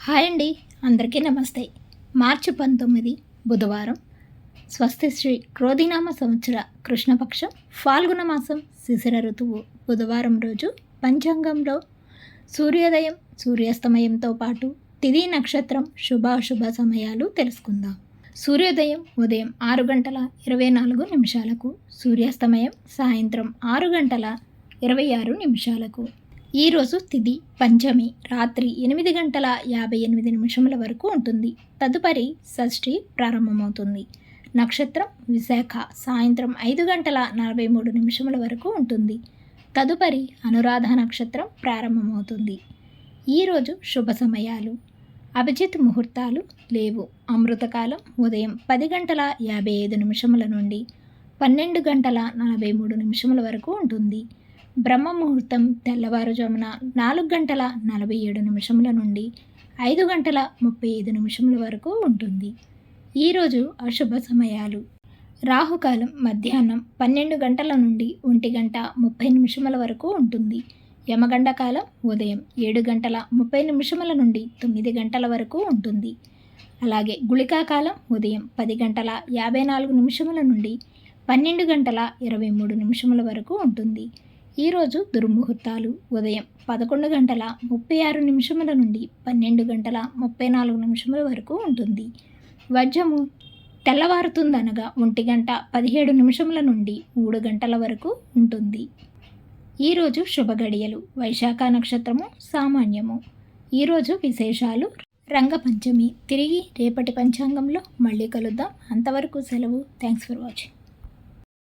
Hi అండి, అందరికీ నమస్తే. మార్చి 19 బుధవారం. స్వస్తి శ్రీ క్రోధినామ సంవత్సర కృష్ణపక్షం ఫాల్గుణ మాసం శిశిర ఋతువు బుధవారం రోజు పంచాంగంలో సూర్యోదయం సూర్యాస్తమయంతో పాటు తిథి నక్షత్రం శుభాశుభ సమయాలు తెలుసుకుందాం. సూర్యోదయం ఉదయం 6:24 సూర్యాస్తమయం సాయంత్రం 6:26 ఈరోజు తిథి పంచమి రాత్రి 8:58 వరకు ఉంటుంది. తదుపరి షష్ఠి ప్రారంభమవుతుంది. నక్షత్రం విశాఖ సాయంత్రం 5:43 వరకు ఉంటుంది. తదుపరి అనురాధ నక్షత్రం ప్రారంభమవుతుంది. ఈరోజు శుభ సమయాలు. అభిజిత్ ముహూర్తాలు లేవు. అమృతకాలం ఉదయం 10:55 నుండి 12:43 వరకు ఉంటుంది. బ్రహ్మ ముహూర్తం తెల్లవారుజామున 4:47 నుండి 5:35 వరకు ఉంటుంది. ఈరోజు అశుభ సమయాలు. రాహుకాలం మధ్యాహ్నం 12 గంటల నుండి 1:30 వరకు ఉంటుంది. యమగండ కాలం ఉదయం 7:30 నుండి 9 గంటల వరకు ఉంటుంది. అలాగే గుళికా కాలం ఉదయం 10:54 నుండి 12:23 వరకు ఉంటుంది. ఈరోజు దుర్ముహూర్తాలు ఉదయం 11:36 నుండి 12:34 వరకు ఉంటుంది. వజ్రము తెల్లవారుతుందనగా 1:17 నుండి 3 గంటల వరకు ఉంటుంది. ఈరోజు శుభగడియలు. వైశాఖ నక్షత్రము సామాన్యము. ఈరోజు విశేషాలు. రంగపంచమి. తిరిగి రేపటి పంచాంగంలో మళ్ళీ కలుద్దాం. అంతవరకు సెలవు. Thanks for watching.